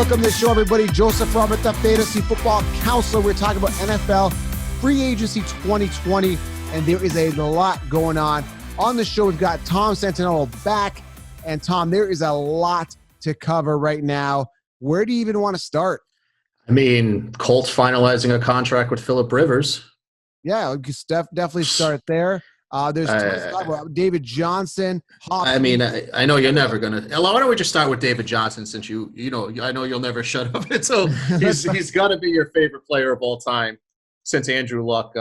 Welcome to the show, everybody. Joseph Robert, the Fantasy Football Counselor. We're talking about NFL Free Agency 2020, and there is a lot going on. On the show, we've got Tom Santanello back. And Tom, there is a lot to cover right now. Where do you even want to start? I mean, Colts finalizing a contract with Phillip Rivers. Yeah, definitely start there. There's tons to talk about. David Johnson. Hopkins. I mean, I know you're never gonna. Why don't we just start with David Johnson, since I know you'll never shut up. So he's got to be your favorite player of all time since Andrew Luck,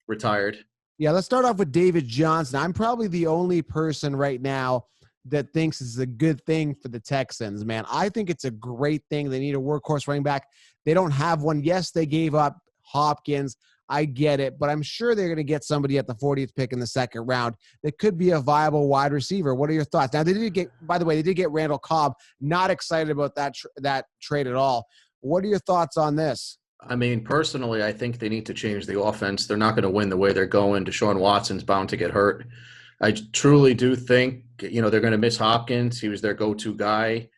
retired. Yeah, let's start off with David Johnson. I'm probably the only person right now that thinks it's a good thing for the Texans, man. I think it's a great thing. They need a workhorse running back. They don't have one. Yes, they gave up Hopkins. I get it, but I'm sure they're going to get somebody at the 40th pick in the second round that could be a viable wide receiver. What are your thoughts? Now, they did get Randall Cobb. Not excited about that trade at all. What are your thoughts on this? I mean, personally, I think they need to change the offense. They're not going to win the way they're going. Deshaun Watson's bound to get hurt. I truly do think, they're going to miss Hopkins. He was their go-to guy.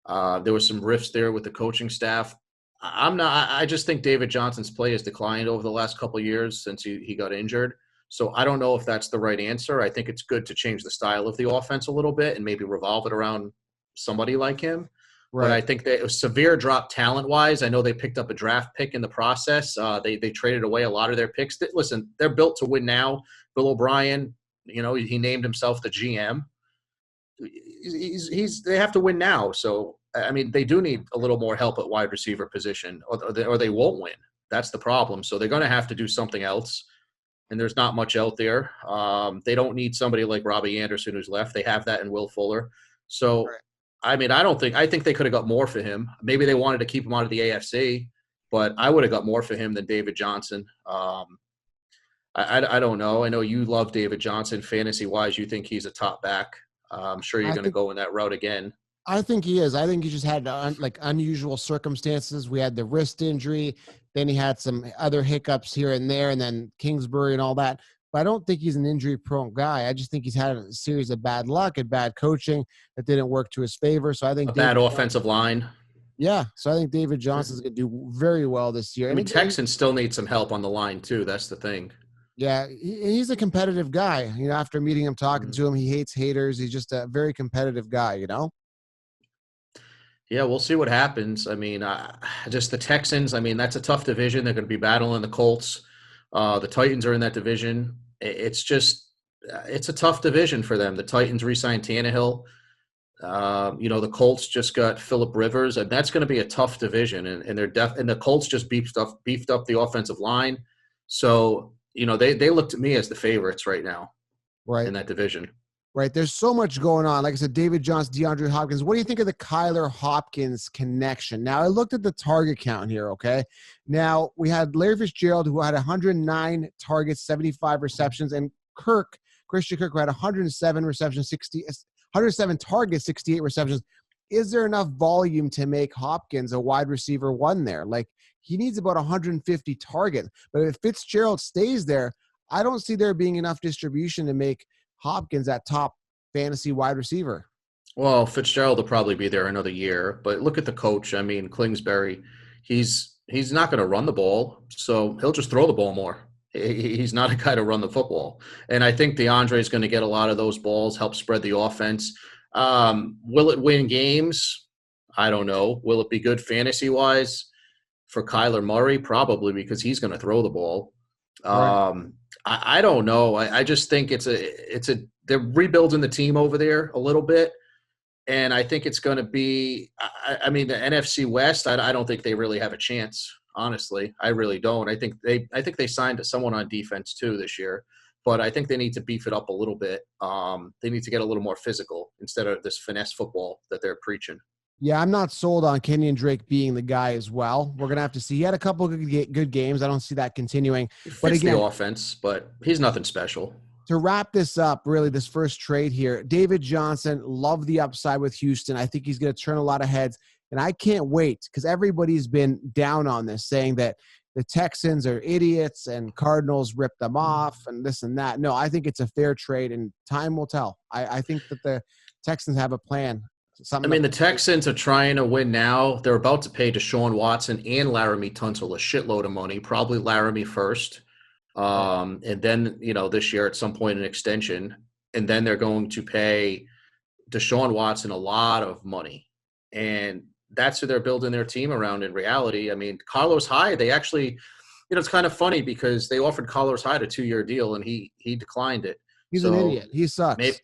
There was some rifts there with the coaching staff. I just think David Johnson's play has declined over the last couple of years since he got injured. So I don't know if that's the right answer. I think it's good to change the style of the offense a little bit and maybe revolve it around somebody like him. Right. But I think that it was severe drop talent-wise. I know they picked up a draft pick in the process. They traded away a lot of their picks. Listen, they're built to win now. Bill O'Brien, he named himself the GM. They have to win now. So, I mean, they do need a little more help at wide receiver position, or they won't win. That's the problem. So they're going to have to do something else, and there's not much out there. They don't need somebody like Robbie Anderson who's left. They have that in Will Fuller. So, right. I mean, I think they could have got more for him. Maybe they wanted to keep him out of the AFC, but I would have got more for him than David Johnson. I don't know. I know you love David Johnson fantasy-wise. You think he's a top back. I'm sure you're going to go in that route again. I think he is. I think he just had unusual circumstances. We had the wrist injury. Then he had some other hiccups here and there, and then Kingsbury and all that. But I don't think he's an injury-prone guy. I just think he's had a series of bad luck and bad coaching that didn't work to his favor. So I think bad offensive line. Yeah. So I think David Johnson's going to do very well this year. I mean, Texans still need some help on the line too. That's the thing. Yeah, he's a competitive guy. After meeting him, talking to him, he hates haters. He's just a very competitive guy, Yeah, we'll see what happens. I mean, just the Texans, I mean, that's a tough division. They're going to be battling the Colts. The Titans are in that division. It's a tough division for them. The Titans re-signed Tannehill. The Colts just got Phillip Rivers, and that's going to be a tough division. And the Colts just beefed up the offensive line. So, they look to me as the favorites right now, right, in that division. Right. There's so much going on. Like I said, David Johnson, DeAndre Hopkins. What do you think of the Kyler Hopkins connection? Now, I looked at the target count here, okay? Now, we had Larry Fitzgerald, who had 109 targets, 75 receptions, and Christian Kirk, who had 107 receptions, 107 targets, 68 receptions. Is there enough volume to make Hopkins a wide receiver one there? Like, he needs about 150 targets. But if Fitzgerald stays there, I don't see there being enough distribution to make Hopkins that top fantasy wide receiver. Well, Fitzgerald will probably be there another year, but look at the coach. I mean, Kingsbury, he's not going to run the ball, so he'll just throw the ball more. He's not a guy to run the football. And I think DeAndre is going to get a lot of those balls, help spread the offense. Will it win games? I don't know. Will it be good fantasy-wise for Kyler Murray? Probably, because he's going to throw the ball. Right. I don't know. I just think they're rebuilding the team over there a little bit. And I think it's going to be, I mean, the NFC West, I don't think they really have a chance. Honestly, I really don't. I think they signed someone on defense too this year, but I think they need to beef it up a little bit. They need to get a little more physical instead of this finesse football that they're preaching. Yeah, I'm not sold on Kenyon Drake being the guy as well. We're going to have to see. He had a couple of good games. I don't see that continuing. But again, the offense, but he's nothing special. To wrap this up, really, this first trade here, David Johnson, love the upside with Houston. I think he's going to turn a lot of heads. And I can't wait because everybody's been down on this, saying that the Texans are idiots and Cardinals ripped them off and this and that. No, I think it's a fair trade, and time will tell. I think that the Texans have a plan. I Something. mean, the Texans are trying to win now. They're about to pay Deshaun Watson and Laramie Tunsil a shitload of money, probably Laramie first. And then, this year at some point an extension. And then they're going to pay Deshaun Watson a lot of money. And that's who they're building their team around in reality. I mean, Carlos Hyde, they actually, it's kind of funny because they offered Carlos Hyde a 2-year deal and he declined it. He's an idiot. He sucks.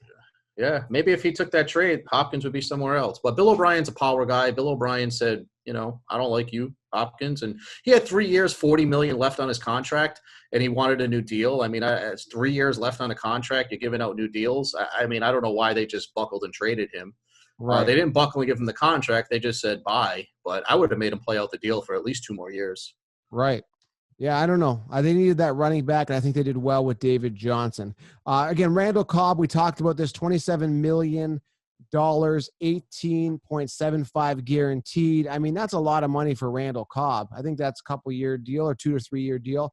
Maybe if he took that trade, Hopkins would be somewhere else. But Bill O'Brien's a power guy. Bill O'Brien said, I don't like you, Hopkins. And he had 3 years, $40 million left on his contract, and he wanted a new deal. I mean, it's 3 years left on a contract. You're giving out new deals. I mean, I don't know why they just buckled and traded him. Right. They didn't buckle and give him the contract. They just said bye. But I would have made him play out the deal for at least 2 more years. Right. Yeah, I don't know. They needed that running back, and I think they did well with David Johnson. Again, Randall Cobb, we talked about this, $27 million, 18.75 guaranteed. I mean, that's a lot of money for Randall Cobb. I think that's a couple-year deal or 2 to 3 year deal.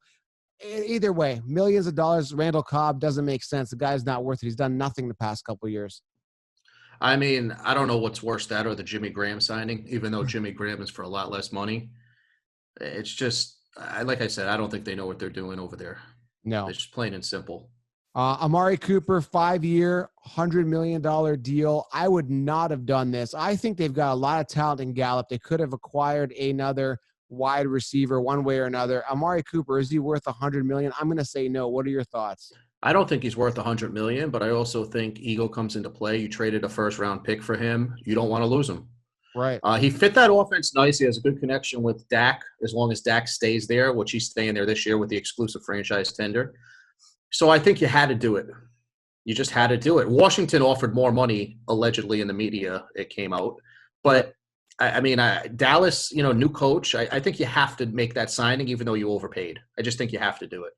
Either way, millions of dollars, Randall Cobb doesn't make sense. The guy's not worth it. He's done nothing the past couple of years. I mean, I don't know what's worse, that or the Jimmy Graham signing, even though Jimmy Graham is for a lot less money. It's just – like I said, I don't think they know what they're doing over there. No. It's just plain and simple. Amari Cooper, 5-year, $100 million deal. I would not have done this. I think they've got a lot of talent in Gallup. They could have acquired another wide receiver one way or another. Amari Cooper, is he worth $100 million? I'm going to say no. What are your thoughts? I don't think he's worth $100 million, but I also think ego comes into play. You traded a first-round pick for him. You don't want to lose him. Right. He fit that offense nice. He has a good connection with Dak as long as Dak stays there, which he's staying there this year with the exclusive franchise tender. So I think you had to do it. You just had to do it. Washington offered more money, allegedly, in the media. It came out. But, I mean, Dallas, new coach, I think you have to make that signing even though you overpaid. I just think you have to do it.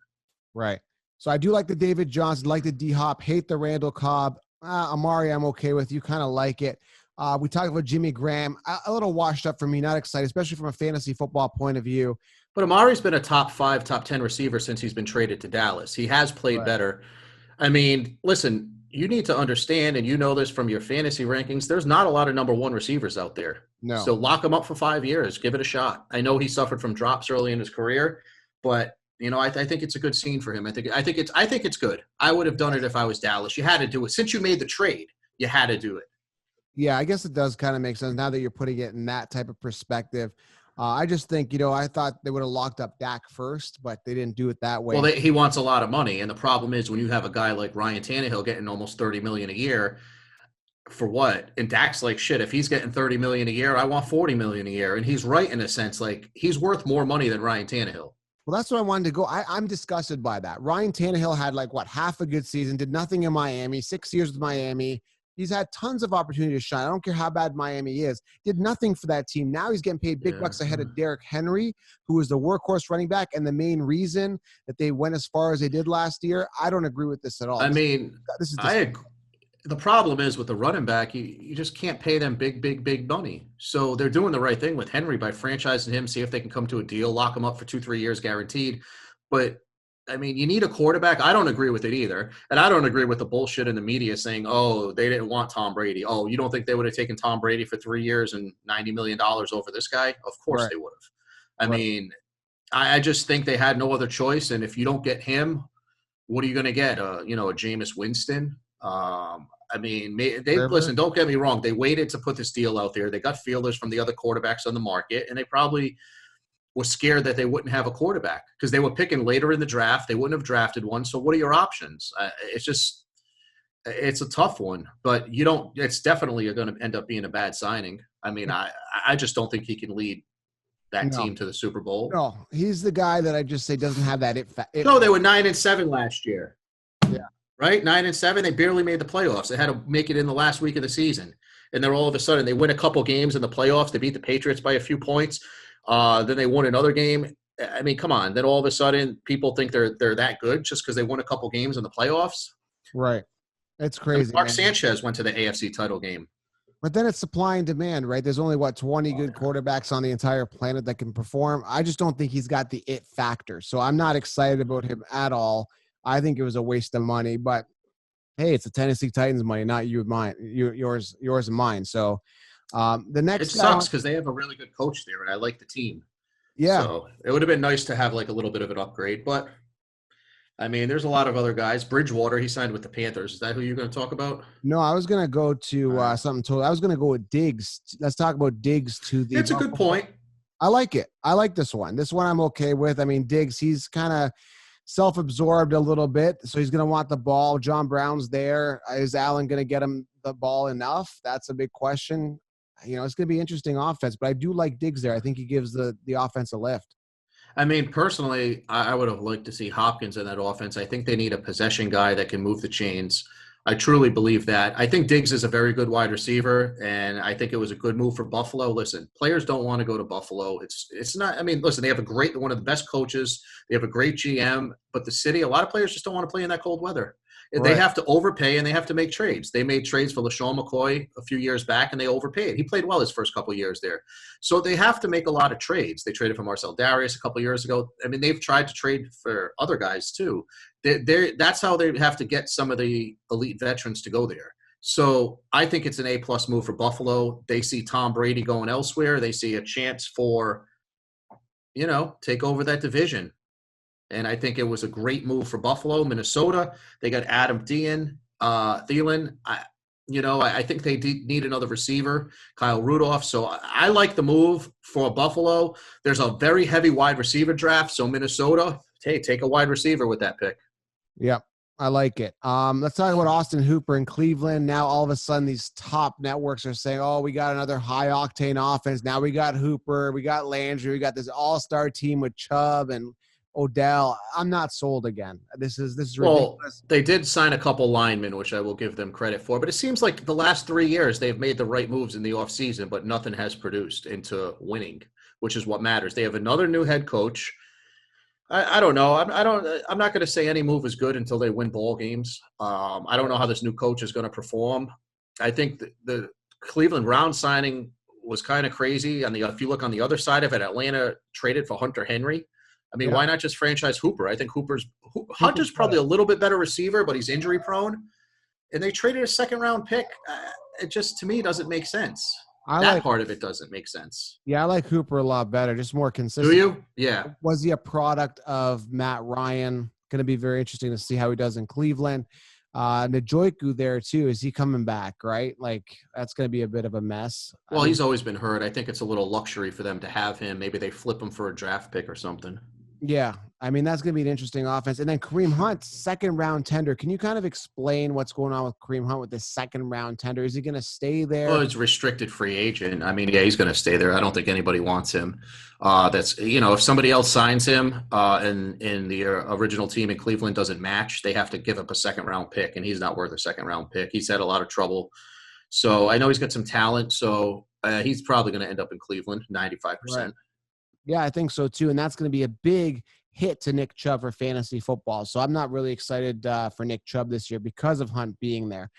Right. So I do like the David Johnson, like the D-Hop, hate the Randall Cobb. Amari, I'm okay with. You kind of like it. We talked about Jimmy Graham, a little washed up for me, not excited, especially from a fantasy football point of view. But Amari's been a top 5, top 10 receiver since he's been traded to Dallas. He has played better. I mean, listen, you need to understand, and you know this from your fantasy rankings, there's not a lot of number 1 receivers out there. No. So lock him up for 5 years. Give it a shot. I know he suffered from drops early in his career, but I think it's a good scene for him. I think it's good. I would have done it if I was Dallas. You had to do it. Since you made the trade, you had to do it. Yeah, I guess it does kind of make sense now that you're putting it in that type of perspective. I just think, I thought they would have locked up Dak first, but they didn't do it that way. Well, he wants a lot of money, and the problem is when you have a guy like Ryan Tannehill getting almost $30 million a year, for what? And Dak's like, shit, if he's getting $30 million a year, I want $40 million a year. And he's right in a sense, like he's worth more money than Ryan Tannehill. Well, that's what I wanted to go. I'm disgusted by that. Ryan Tannehill had half a good season, did nothing in Miami, 6 years with Miami. He's had tons of opportunity to shine. I don't care how bad Miami is. Did nothing for that team. Now he's getting paid big bucks ahead of Derrick Henry, who was the workhorse running back and the main reason that they went as far as they did last year. I don't agree with this at all. I mean, the problem is with the running back, you just can't pay them big money. So they're doing the right thing with Henry by franchising him, see if they can come to a deal, lock him up for 2-3 years guaranteed. But I mean, you need a quarterback. I don't agree with it either. And I don't agree with the bullshit in the media saying, oh, they didn't want Tom Brady. Oh, you don't think they would have taken Tom Brady for 3 years and $90 million over this guy? Of course they would have. I mean, I just think they had no other choice. And if you don't get him, what are you going to get? A Jameis Winston? I mean, listen, don't get me wrong. They waited to put this deal out there. They got feelers from the other quarterbacks on the market, and they probably – was scared that they wouldn't have a quarterback because they were picking later in the draft. They wouldn't have drafted one. So what are your options? It's a tough one, but it's definitely going to end up being a bad signing. I mean, I just don't think he can lead that team to the Super Bowl. No, he's the guy that I just say doesn't have that No, they were 9-7 last year. Yeah. Right? 9-7. They barely made the playoffs. They had to make it in the last week of the season. And then all of a sudden they win a couple games in the playoffs. They beat the Patriots by a few points. Then they won another game. I mean, come on. Then all of a sudden, people think they're that good just because they won a couple games in the playoffs. Right. It's crazy. Mark Sanchez went to the AFC title game. But then it's supply and demand, right? There's only, 20 good quarterbacks on the entire planet that can perform. I just don't think he's got the it factor. So I'm not excited about him at all. I think it was a waste of money. But Hey, it's the Tennessee Titans money, not you, mine, yours and mine. So the It next guy sucks on, because they have a really good coach there, and I like the team. yeah, So it would have been nice to have like a little bit of an upgrade. But I mean, there's a lot of other guys. Bridgewater, he signed with the Panthers. Is that who you're going to talk about? no, I was gonna go All to right. something totally. I was gonna go with Diggs. Let's talk about Diggs to the It's a good Buffalo. point. I like it. I like this one. This one I'm okay with. I mean, Diggs, he's kind of self-absorbed a little bit, so he's going to want the ball. John Brown's there. Is Allen going to get him the ball enough? That's a big question. It's going to be interesting offense, but I do like Diggs there. I think he gives the offense a lift. I mean, personally, I would have liked to see Hopkins in that offense. I think they need a possession guy that can move the chains. I truly believe that. I think Diggs is a very good wide receiver, and I think it was a good move for Buffalo. Listen, players don't want to go to Buffalo. It's not. I mean, listen, they have one of the best coaches. They have a great GM, but the city, a lot of players just don't want to play in that cold weather. They Right. have to overpay and they have to make trades. They made trades for LaShawn McCoy a few years back, and they overpaid. He played well his first couple of years there. So they have to make a lot of trades. They traded for Marcel Darius a couple of years ago. I mean, they've tried to trade for other guys too. That's how they have to get some of the elite veterans to go there. So I think it's an A-plus move for Buffalo. They see Tom Brady going elsewhere. They see a chance for, take over that division. And I think it was a great move for Buffalo. Minnesota, they got Adam Thielen. I think they need another receiver, Kyle Rudolph. So I like the move for Buffalo. There's a very heavy wide receiver draft. So Minnesota, hey, take a wide receiver with that pick. Yep. I like it. Let's talk about Austin Hooper in Cleveland. Now, all of a sudden, these top networks are saying, oh, we got another high-octane offense. Now we got Hooper. We got Landry. We got this all-star team with Chubb and Odell. I'm not sold again. This is Well, ridiculous. they did sign a couple linemen, which I will give them credit for. But it seems like the last 3 years they've made the right moves in the offseason, but nothing has produced into winning, which is what matters. They have another new head coach. I don't know. I'm not going to say any move is good until they win ball games. I don't know how this new coach is going to perform. I think the Cleveland Browns signing was kind of crazy. If you look on the other side of it, Atlanta traded for Hunter Henry. I mean, Yeah. why not just franchise Hooper? I think Hooper's Hunter's probably a little bit better receiver, but he's injury prone. And they traded a second round pick. It just to me doesn't make sense. I That like part of it doesn't make sense. Yeah, I like Hooper a lot better, just more Do consistent. you? Yeah. Was he a product of Matt Ryan? Going to be very interesting to see how he does in Cleveland. Njoku there too. Is he coming back? Right, like that's going to be a bit of a mess. I Well, mean, he's always been hurt. I think it's a little luxury for them to have him. Maybe they flip him for a draft pick or something. yeah, I mean that's going to be an interesting offense. And then Kareem Hunt, second round tender. Can you kind of explain what's going on with Kareem Hunt with the second round tender? Is he going to stay Well, there? he's a restricted free agent. I mean, yeah, he's going to stay there. I don't think anybody wants him. If somebody else signs him and the original team in Cleveland doesn't match, they have to give up a second round pick, and he's not worth a second round pick. He's had a lot of trouble. So I know he's got some talent. So he's probably going to end up in Cleveland, Right. 95%. Yeah, I think so too. And that's going to be a big hit to Nick Chubb for fantasy football. So I'm not really excited for Nick Chubb this year because of Hunt being there.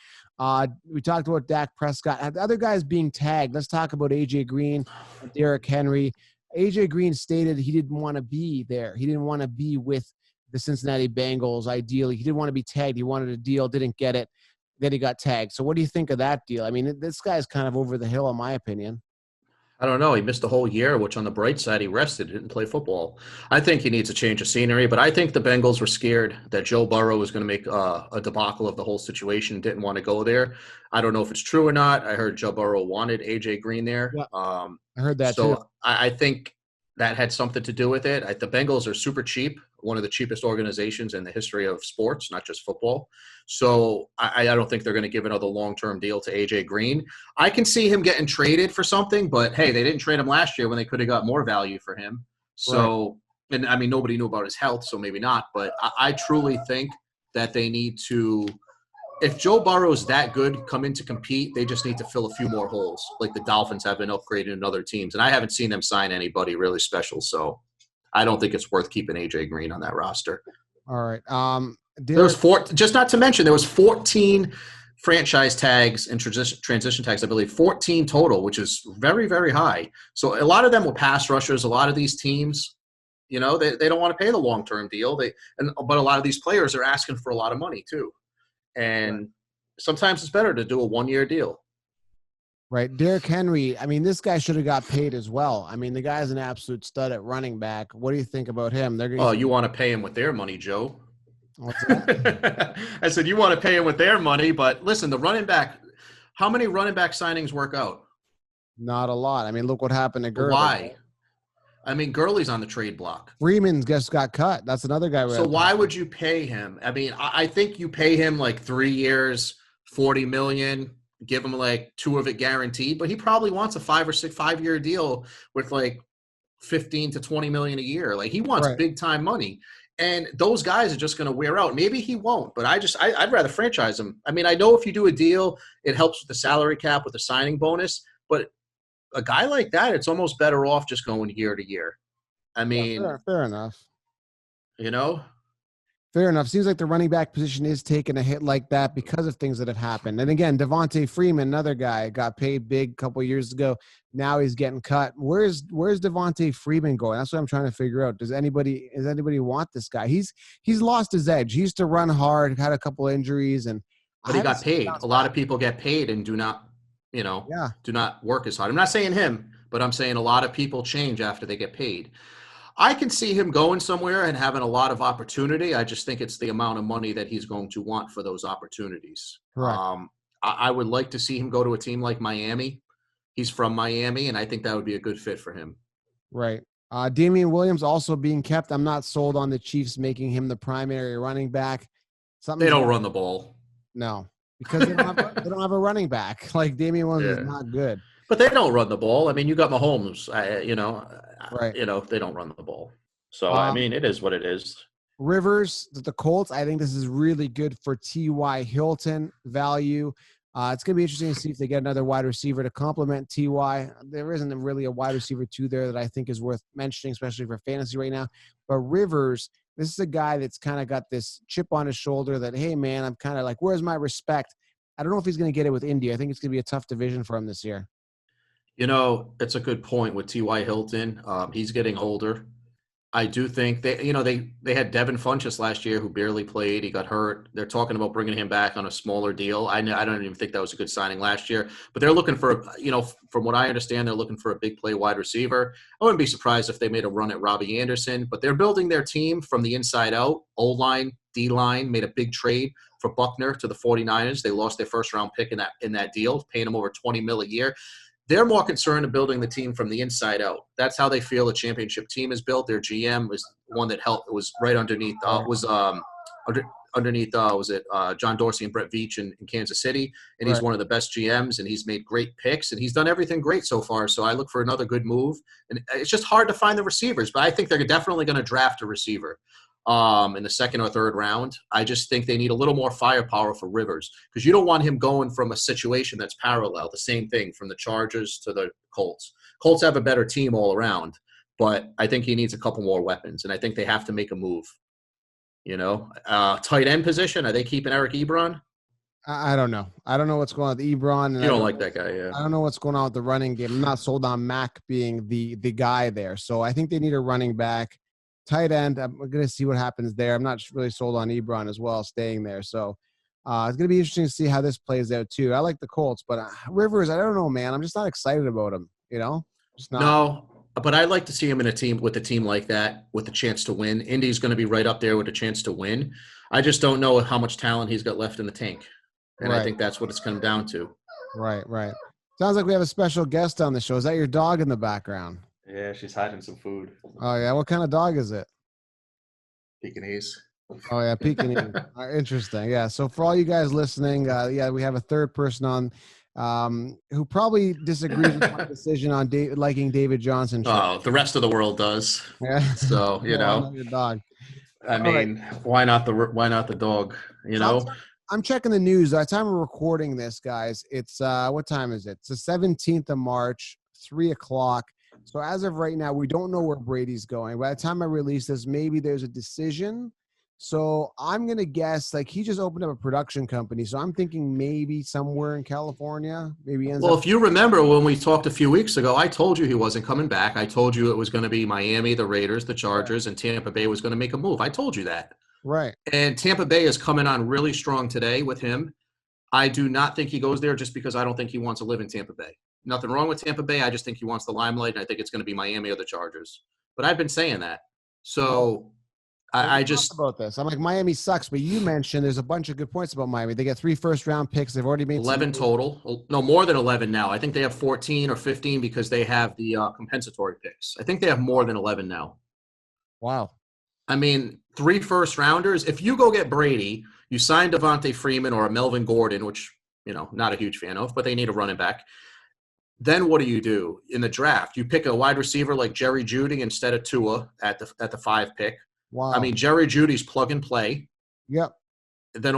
We talked about Dak Prescott. The other guys being tagged. Let's talk about A.J. Green and Derrick Henry. A.J. Green stated he didn't want to be there. He didn't want to be with the Cincinnati Bengals, ideally. He didn't want to be tagged. He wanted a deal, didn't get it. Then he got tagged. So what do you think of that deal? I mean, this guy's kind of over the hill, in my opinion. I don't know. He missed a whole year, which on the bright side, he rested, didn't play football. I think he needs a change of scenery, but I think the Bengals were scared that Joe Burrow was going to make a debacle of the whole situation, didn't want to go there. I don't know if it's true or not. I heard Joe Burrow wanted A.J. Green there. Yeah, I heard that too. So I think that had something to do with it. The Bengals are super cheap, one of the cheapest organizations in the history of sports, not just football. So I don't think they're going to give another long-term deal to A.J. Green. I can see him getting traded for something, but hey, they didn't trade him last year when they could have got more value for him. Right. So, and I mean, nobody knew about his health, so maybe not. But I truly think that they need to – if Joe Burrow is that good, come in to compete, they just need to fill a few more holes, like the Dolphins have been upgraded in other teams. And I haven't seen them sign anybody really special, so I don't think it's worth keeping A.J. Green on that roster. All right. There was Derek, just not to mention, there was 14 franchise tags and transition tags, I believe, 14 total, which is very, very high. So a lot of them were pass rushers. A lot of these teams, they don't want to pay the long-term deal. But a lot of these players are asking for a lot of money too. And sometimes it's better to do a 1-year deal. Right. Derrick Henry, I mean, this guy should have got paid as well. I mean, the guy's an absolute stud at running back. What do you think about him? Oh, you want to pay him with their money, Joe. What's that? I said, you want to pay him with their money, but listen, the running back, how many running back signings work out? Not a lot. I mean, look what happened to Gurley. Why? I mean, Gurley's on the trade block. Freeman just got cut. That's another guy. So why would you pay him? I mean, I think you pay him like 3 years, $40 million, give him like 2 of it guaranteed, but he probably wants a 5-year deal with like 15 to 20 million a year. Like he wants big time money. And those guys are just going to wear out. Maybe he won't, but I'd rather franchise him. I mean, I know if you do a deal, it helps with the salary cap, with the signing bonus, but a guy like that, it's almost better off just going year to year. I mean, fair enough. You know? Fair enough. Seems like the running back position is taking a hit like that because of things that have happened. And again, Devontae Freeman, another guy, got paid big a couple of years ago. Now he's getting cut. Where's Devontae Freeman going? That's what I'm trying to figure out. Does anybody want this guy? He's lost his edge. He used to run hard, had a couple of injuries, but he got paid. A lot of people get paid and do not work as hard. I'm not saying him, but I'm saying a lot of people change after they get paid. I can see him going somewhere and having a lot of opportunity. I just think it's the amount of money that he's going to want for those opportunities. Right. I would like to see him go to a team like Miami. He's from Miami, and I think that would be a good fit for him. Right. Damian Williams also being kept. I'm not sold on the Chiefs making him the primary running back. They don't run the ball. No, because they don't have a running back. Like Damian Williams is not good. But they don't run the ball. I mean, you got Mahomes, right. They don't run the ball. So, I mean, it is what it is. Rivers, the Colts, I think this is really good for T.Y. Hilton value. It's going to be interesting to see if they get another wide receiver to complement T.Y. There isn't really a wide receiver two there that I think is worth mentioning, especially for fantasy right now. But Rivers, this is a guy that's kind of got this chip on his shoulder that, hey, man, I'm kind of like, where's my respect? I don't know if he's going to get it with Indy. I think it's going to be a tough division for him this year. You know, it's a good point with T.Y. Hilton. He's getting older. I do think they had Devin Funchess last year who barely played. He got hurt. They're talking about bringing him back on a smaller deal. I don't even think that was a good signing last year. But they're looking for, from what I understand, they're looking for a big play wide receiver. I wouldn't be surprised if they made a run at Robbie Anderson. But they're building their team from the inside out. O-line, D-line, made a big trade for Buckner to the 49ers. They lost their first-round pick in that deal, paying him over $20 million a year. They're more concerned in building the team from the inside out. That's how they feel a championship team is built. Their GM was one that was right underneath John Dorsey and Brett Veach in Kansas City, and he's one of the best GMs, and he's made great picks, and he's done everything great so far. So I look for another good move, and it's just hard to find the receivers, but I think they're definitely going to draft a receiver in the second or third round. I just think they need a little more firepower for Rivers because you don't want him going from a situation that's parallel, the same thing from the Chargers to the Colts. Colts have a better team all around, but I think he needs a couple more weapons, and I think they have to make a move. Tight end position, are they keeping Eric Ebron? I don't know. I don't know what's going on with Ebron. You don't like that guy, yeah. I don't know what's going on with the running game. I'm not sold on Mack being the guy there. So I think they need a running back. Tight end, I'm going to see what happens there. I'm not really sold on Ebron as well, staying there. So it's going to be interesting to see how this plays out, too. I like the Colts, but Rivers, I don't know, man. I'm just not excited about him, Just not. No, but I'd like to see him in a team like that with a chance to win. Indy's going to be right up there with a chance to win. I just don't know how much talent he's got left in the tank. And I think that's what it's come down to. Right. Sounds like we have a special guest on the show. Is that your dog in the background? Yeah, she's hiding some food. Oh, yeah. What kind of dog is it? Pekingese. Oh, yeah, Pekingese. Interesting. Yeah, so for all you guys listening, we have a third person on who probably disagrees with my decision on liking David Johnson. Oh, the rest of the world does. Yeah. So, your dog. I mean, why not the dog, I'm checking the news. By the time we're recording this, guys, it's what time is it? It's the 17th of March, 3:00. So as of right now, we don't know where Brady's going. By the time I release this, maybe there's a decision. So I'm going to guess, he just opened up a production company. So I'm thinking maybe somewhere in California. If you remember when we talked a few weeks ago, I told you he wasn't coming back. I told you it was going to be Miami, the Raiders, the Chargers, and Tampa Bay was going to make a move. I told you that. Right. And Tampa Bay is coming on really strong today with him. I do not think he goes there just because I don't think he wants to live in Tampa Bay. Nothing wrong with Tampa Bay. I just think he wants the limelight, and I think it's going to be Miami or the Chargers. But I've been saying that. So Well, we I talked just about this. I'm like, Miami sucks, but you mentioned there's a bunch of good points about Miami. They get 3 first-round picks. They've already made 11 total. No, more than 11 now. I think they have 14 or 15 because they have the compensatory picks. I think they have more than 11 now. Wow. I mean, 3 first-rounders. If you go get Brady, you sign Devontae Freeman or a Melvin Gordon, which, not a huge fan of, but they need a running back. Then what do you do in the draft? You pick a wide receiver like Jerry Jeudy instead of Tua at the 5 pick. Wow. I mean, Jerry Judy's plug and play. Yep. Then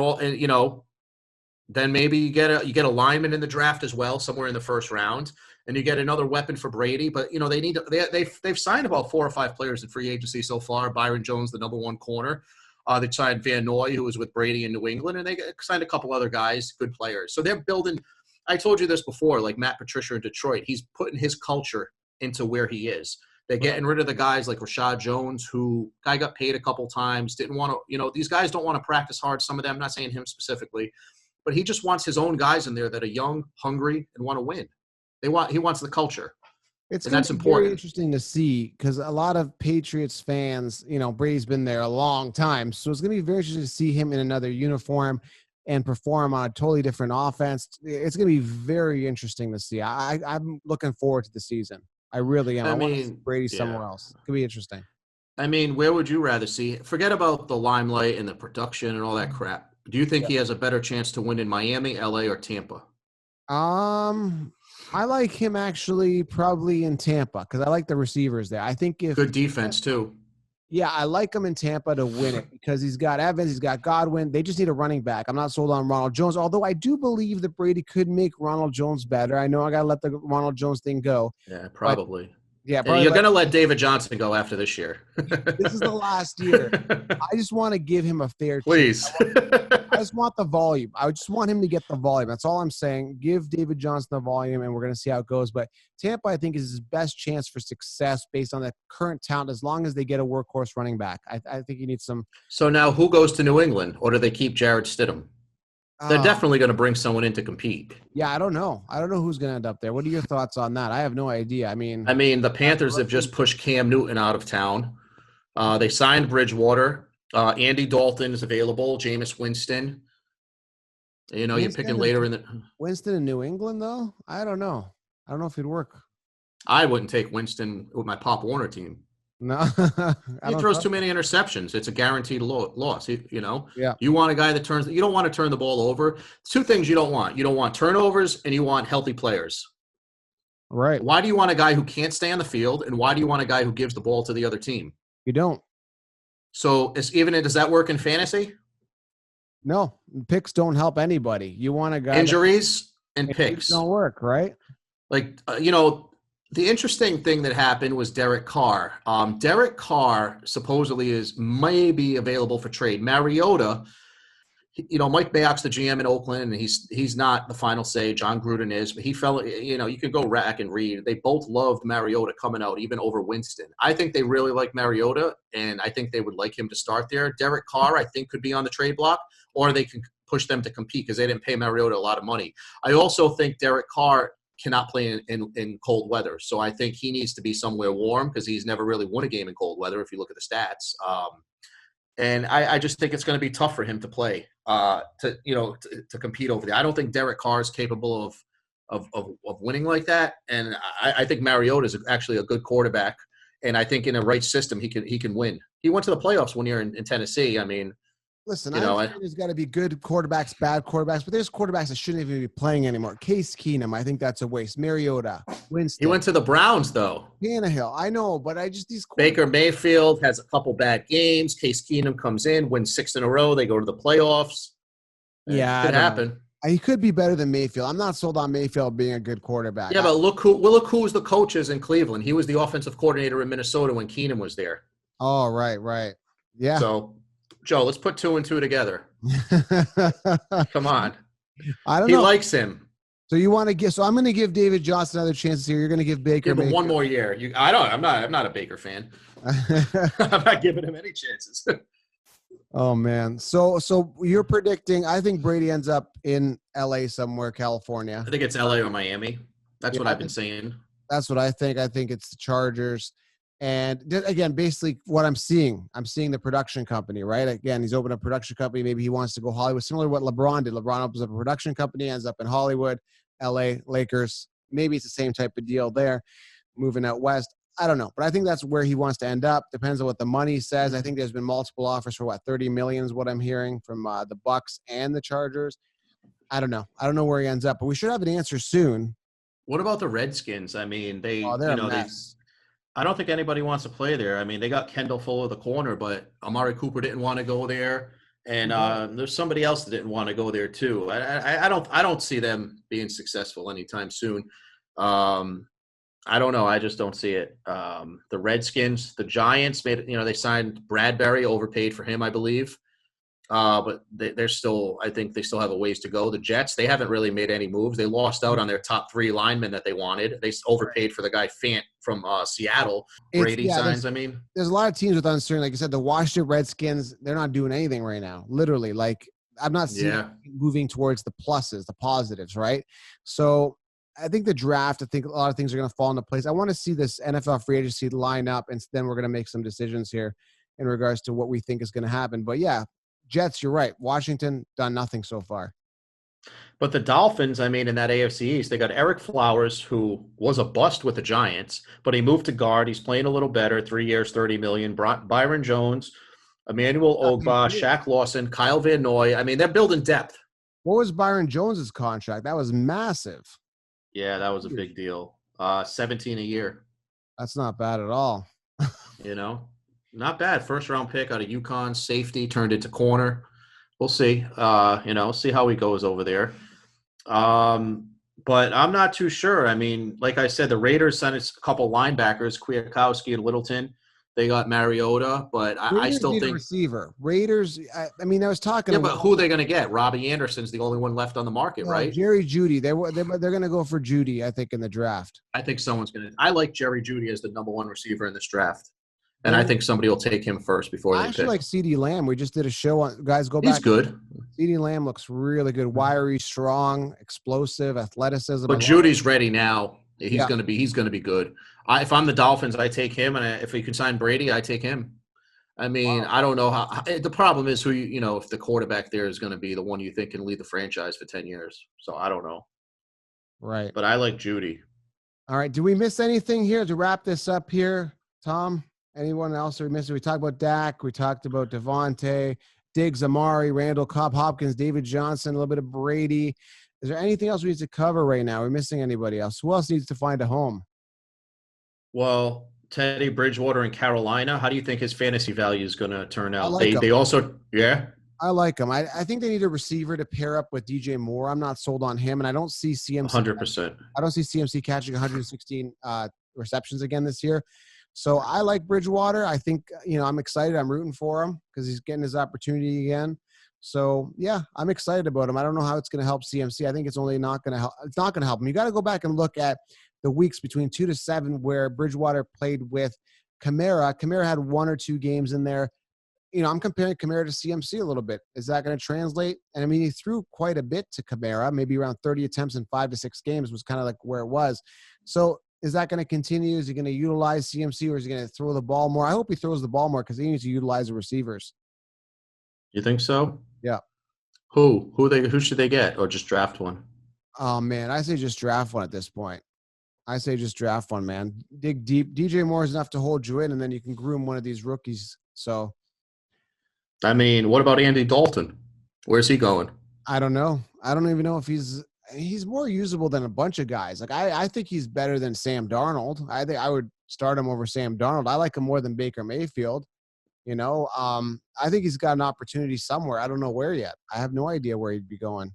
maybe you get a lineman in the draft as well, somewhere in the first round, and you get another weapon for Brady. But they've signed about 4 or 5 players in free agency so far. Byron Jones, the number 1 corner. They signed Van Noy, who was with Brady in New England, and they signed a couple other guys, good players. So they're building. I told you this before, like Matt Patricia in Detroit. He's putting his culture into where he is. They're getting rid of the guys like Rashad Jones, who guy got paid a couple times, didn't want to, these guys don't want to practice hard. Some of them, I'm not saying him specifically, but he just wants his own guys in there that are young, hungry, and want to win. He wants the culture. It's that's important. Very interesting to see because a lot of Patriots fans, Brady's been there a long time. So it's going to be very interesting to see him in another uniform and perform on a totally different offense. It's going to be very interesting to see. I'm looking forward to the season. I really am. I want to see Brady somewhere else. It could be interesting. I mean, where would you rather see? Forget about the limelight and the production and all that crap. Do you think he has a better chance to win in Miami, LA, or Tampa? I like him actually probably in Tampa because I like the receivers there. I think good defense too. Yeah, I like him in Tampa to win it because he's got Evans, he's got Godwin. They just need a running back. I'm not sold on Ronald Jones, although I do believe that Brady could make Ronald Jones better. I know I got to let the Ronald Jones thing go. Yeah, probably. Yeah, you're going to let David Johnson go after this year. This is the last year. I just want to give him a fair Please. I just want the volume. I just want him to get the volume. That's all I'm saying. Give David Johnson the volume, and we're going to see how it goes. But Tampa, I think, is his best chance for success based on the current talent as long as they get a workhorse running back. I think he needs some. So now who goes to New England, or do they keep Jarrett Stidham? They're definitely going to bring someone in to compete. Yeah, I don't know. I don't know who's going to end up there. What are your thoughts on that? I have no idea. I mean, the Panthers have just pushed Cam Newton out of town. They signed Bridgewater. Andy Dalton is available. Jameis Winston. You're picking later in the – Winston in New England, though? I don't know. I don't know if he'd work. I wouldn't take Winston with my Pop Warner team. No. He throws too many interceptions. It's a guaranteed loss, Yeah. You want a guy that turns – you don't want to turn the ball over. 2 things you don't want. You don't want turnovers, and you want healthy players. Right. Why do you want a guy who can't stay on the field, and why do you want a guy who gives the ball to the other team? You don't. So does that work in fantasy? No, picks don't help anybody. You want a guy injuries and picks don't work, right? Like the interesting thing that happened was Derek Carr. Derek Carr supposedly is maybe available for trade. Mariota, Mike Mayock's the GM in Oakland, and he's not the final say. John Gruden is, but he fell. You can go back and read. They both loved Mariota coming out, even over Winston. I think they really like Mariota, and I think they would like him to start there. Derek Carr, I think, could be on the trade block, or they can push them to compete because they didn't pay Mariota a lot of money. I also think Derek Carr cannot play in cold weather, so I think he needs to be somewhere warm because he's never really won a game in cold weather. If you look at the stats. And I just think it's going to be tough for him to play, to compete over there. I don't think Derek Carr is capable of winning like that. And I think Mariota is actually a good quarterback. And I think in the right system, he can win. He went to the playoffs 1 year in Tennessee. I mean, listen, there's got to be good quarterbacks, bad quarterbacks, but there's quarterbacks that shouldn't even be playing anymore. Case Keenum, I think that's a waste. Mariota, Winston. He went to the Browns, though. Tannehill, I know, but Baker Mayfield has a couple bad games. Case Keenum comes in, wins 6 in a row. They go to the playoffs. Yeah, it could happen. He could be better than Mayfield. I'm not sold on Mayfield being a good quarterback. Yeah, but look who's the coaches in Cleveland. He was the offensive coordinator in Minnesota when Keenum was there. Oh, right. Yeah. So, Joe, let's put 2 and 2 together. Come on. I don't know. He likes him. So you want to give? So I'm going to give David Johnson another chance here. You're going to give Baker. Yeah, but one more year. I'm not a Baker fan. I'm not giving him any chances. Oh man. So you're predicting, I think Brady ends up in LA somewhere, California. I think it's LA or Miami. That's Yeah, what I've been saying. that's what I think. I think it's the Chargers. And again, basically what I'm seeing the production company, right? Again, he's opened a production company. Maybe he wants to go Hollywood, similar to what LeBron did. LeBron opens up a production company, ends up in Hollywood, LA, Lakers. Maybe it's the same type of deal there, moving out west. I don't know, but I think that's where he wants to end up. Depends on what the money says. I think there's been multiple offers for what, 30 million is what I'm hearing from the Bucks and the Chargers. I don't know. I don't know where he ends up, but we should have an answer soon. What about the Redskins? I mean, Oh, they're a mess. I don't think anybody wants to play there. I mean, they got Kendall Fuller the corner, but Amari Cooper didn't want to go there, and there's somebody else that didn't want to go there too. I don't see them being successful anytime soon. I don't know. I just don't see it. The Redskins, the Giants they signed Bradbury, overpaid for him, I believe. But they're still, I think they still have a ways to go. The Jets, they haven't really made any moves. They lost out on their top 3 linemen that they wanted. They overpaid for the guy Fant from Seattle. Brady signs, There's a lot of teams with uncertainty. Like I said, the Washington Redskins, they're not doing anything right now. Literally, like I'm not seeing moving towards the pluses, the positives, right? So I think the draft, I think a lot of things are going to fall into place. I want to see this NFL free agency line up, and then we're going to make some decisions here in regards to what we think is going to happen. But yeah, Jets, you're right. Washington done nothing so far. But the Dolphins, I mean, in that AFC East, they got Eric Flowers, who was a bust with the Giants, but he moved to guard. He's playing a little better. 3 years, $30 million. Byron Jones, Emmanuel Ogba, Shaq Lawson, Kyle Van Noy. I mean, they're building depth. What was Byron Jones's contract? That was massive. Yeah, that was a big deal. 17 a year. That's not bad at all. Not bad. First round pick out of UConn, safety turned into corner. We'll see. See how he goes over there. But I'm not too sure. I mean, like I said, the Raiders sent a couple linebackers, Kwiatkowski and Littleton. They got Mariota, but I still think receiver. Raiders. I was talking. Yeah, but who are they going to get? Robbie Anderson's the only one left on the market, right? Jerry Jeudy. They're going to go for Jeudy, I think, in the draft. I think someone's going to. I like Jerry Jeudy as the number 1 receiver in this draft. And I think somebody will take him first before they pick. I actually like CeeDee Lamb. We just did a show on guys. Go back. He's good. CeeDee Lamb looks really good. Wiry, strong, explosive, athleticism. But Judy's ready now. He's going to be good. If I'm the Dolphins, I take him, and if we can sign Brady, I take him. I mean, I don't know how. The problem is if the quarterback there is going to be the one you think can lead the franchise for 10 years. So I don't know. Right. But I like Jeudy. All right. Do we miss anything here to wrap this up here, Tom? Anyone else we missed? We talked about Dak. We talked about Devontae, Diggs, Amari, Randall, Cobb, Hopkins, David Johnson, a little bit of Brady. Is there anything else we need to cover right now? Are we missing anybody else? Who else needs to find a home? Well, Teddy Bridgewater in Carolina. How do you think his fantasy value is going to turn out? They also, yeah. I like him. I think they need a receiver to pair up with DJ Moore. I'm not sold on him, and I don't see CMC. 100%. I don't see CMC catching 116 receptions again this year. So I like Bridgewater. I think, I'm excited. I'm rooting for him because he's getting his opportunity again. So, yeah, I'm excited about him. I don't know how it's going to help CMC. I think it's only not going to help. It's not going to help him. You got to go back and look at the weeks between 2 to 7 where Bridgewater played with Kamara. Kamara had 1 or 2 games in there. I'm comparing Kamara to CMC a little bit. Is that going to translate? And, he threw quite a bit to Kamara, maybe around 30 attempts in 5 to 6 games was kind of like where it was. So, is that going to continue? Is he going to utilize CMC or is he going to throw the ball more? I hope he throws the ball more because he needs to utilize the receivers. You think so? Yeah. Who should they get or just draft one? Oh, man. I say just draft one at this point. I say just draft one, man. Dig deep. DJ Moore is enough to hold you in, and then you can groom one of these rookies. So, what about Andy Dalton? Where's he going? I don't know. I don't even know if he's more usable than a bunch of guys. Like I think he's better than Sam Darnold. I think I would start him over Sam Darnold. I like him more than Baker Mayfield. I think he's got an opportunity somewhere. I don't know where yet. I have no idea where he'd be going.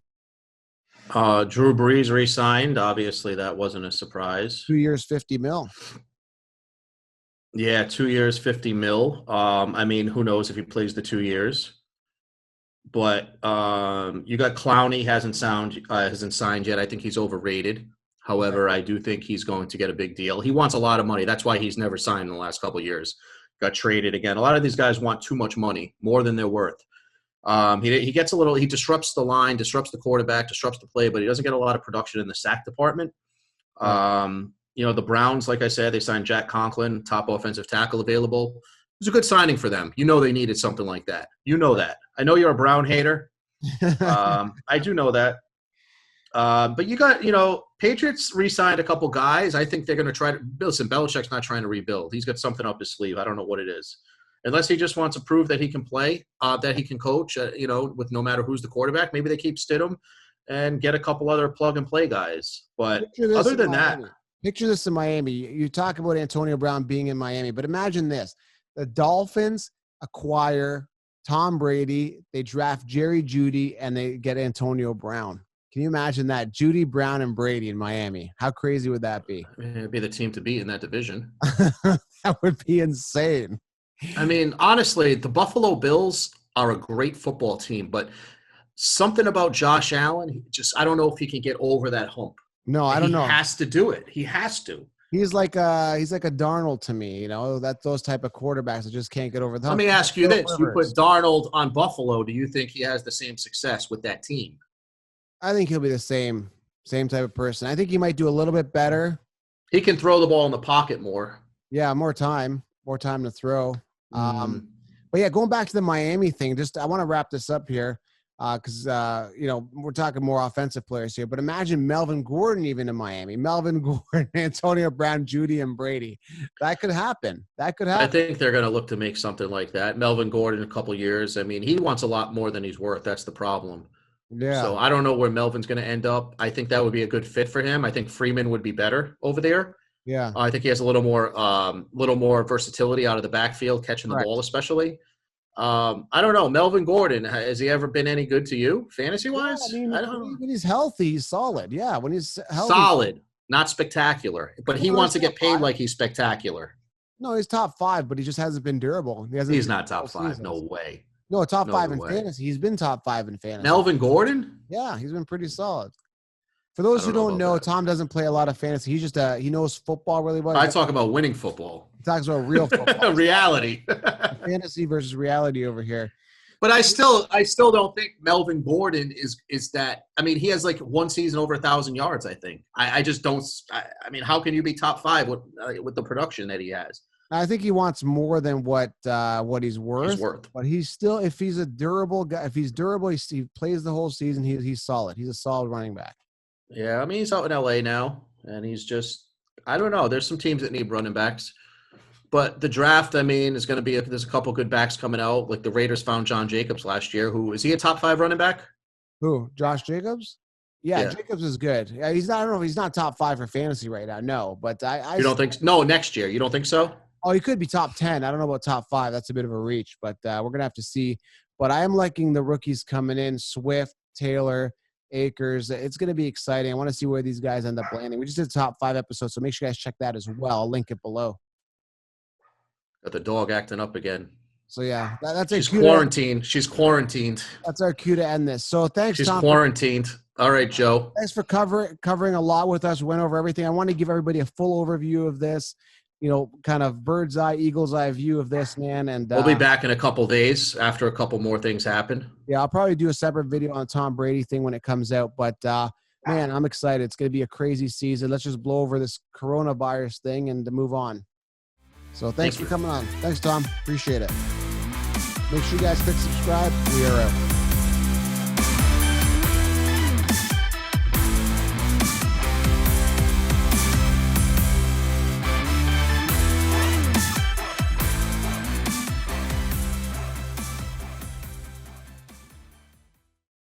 Drew Brees re-signed. Obviously, that wasn't a surprise. 2 years, $50 million. Yeah, 2 years, $50 million. Who knows if he plays the 2 years? But you got Clowney hasn't signed yet. I think he's overrated. However, I do think he's going to get a big deal. He wants a lot of money. That's why he's never signed in the last couple of years. Got traded again. A lot of these guys want too much money, more than they're worth. He gets a little – he disrupts the line, disrupts the quarterback, disrupts the play, but he doesn't get a lot of production in the sack department. The Browns, like I said, they signed Jack Conklin, top offensive tackle available. It was a good signing for them. They needed something like that. You know that. I know you're a Brown hater. I do know that. But you got, Patriots re-signed a couple guys. I think they're going to try to – listen, Belichick's not trying to rebuild. He's got something up his sleeve. I don't know what it is. Unless he just wants to prove that he can play, that he can coach, with no matter who's the quarterback. Maybe they keep Stidham and get a couple other plug-and-play guys. But other than that – picture this in Miami. You talk about Antonio Brown being in Miami, but imagine this. The Dolphins acquire Tom Brady, they draft Jerry Jeudy, and they get Antonio Brown. Can you imagine that? Jeudy, Brown, and Brady in Miami. How crazy would that be? It'd be the team to beat in that division. That would be insane. I mean, honestly, the Buffalo Bills are a great football team, but something about Josh Allen, I don't know if he can get over that hump. No, I don't know. He has to do it. He has to. He's like a Darnold to me, those type of quarterbacks that just can't get over the hump. Let me ask you this. You put Darnold on Buffalo. Do you think he has the same success with that team? I think he'll be the same type of person. I think he might do a little bit better. He can throw the ball in the pocket more. Yeah, more time to throw. But yeah, going back to the Miami thing, I want to wrap this up here. Because, we're talking more offensive players here. But imagine Melvin Gordon even in Miami. Melvin Gordon, Antonio Brown, Jeudy, and Brady. That could happen. I think they're going to look to make something like that. Melvin Gordon in a couple years. I mean, he wants a lot more than he's worth. That's the problem. Yeah. So I don't know where Melvin's going to end up. I think that would be a good fit for him. I think Freeman would be better over there. Yeah. I think he has a little more versatility out of the backfield, catching the ball especially. I don't know. Melvin Gordon, has he ever been any good to you, fantasy-wise? Yeah, I don't know. When he's healthy, he's solid. Yeah, when he's healthy. Solid, not spectacular. But he wants to get paid like he's spectacular. No, he's top 5, but he just hasn't been durable. He's not top 5. No way. No, top 5 in fantasy. He's been top 5 in fantasy. Melvin Gordon? Yeah, he's been pretty solid. For those who don't know, Tom doesn't play a lot of fantasy. He's just he knows football really well. I talk about winning football. He talks about real football. Reality. Fantasy versus reality over here. But I still don't think Melvin Gordon is that. I mean, he has like one season over 1,000 yards, I think. I just don't. I mean, how can you be top 5 with the production that he has? I think he wants more than what he's worth. But he's still, if he's a durable guy, if he's durable, he plays the whole season. He's solid. He's a solid running back. Yeah, I mean, he's out in L.A. now, and he's just – I don't know. There's some teams that need running backs. But the draft, I mean, is going to be – there's a couple good backs coming out. Like the Raiders found John Jacobs last year. Is he a top 5 running back? Who, Josh Jacobs? Yeah, Jacobs is good. Yeah, he's not – I don't know if he's not top 5 for fantasy right now. No, but I – You don't think – no, next year. You don't think so? Oh, he could be top 10. I don't know about top 5. That's a bit of a reach, but we're going to have to see. But I am liking the rookies coming in, Swift, Taylor – Akers. It's going to be exciting. I want to see where these guys end up landing. We just did a top 5 episode, so make sure you guys check that as well. I'll link it below. Got the dog acting up again. So yeah, that's She's quarantined. She's quarantined. That's our cue to end this. So thanks, She's Tom. Quarantined. All right, Joe. Thanks for covering a lot with us. We went over everything. I want to give everybody a full overview of this. Kind of bird's eye, eagle's eye view of this, man. And we'll be back in a couple days after a couple more things happen. Yeah, I'll probably do a separate video on the Tom Brady thing when it comes out. But, man, I'm excited. It's going to be a crazy season. Let's just blow over this coronavirus thing and move on. So thanks for coming on. Thanks, Tom. Appreciate it. Make sure you guys click subscribe. We are out.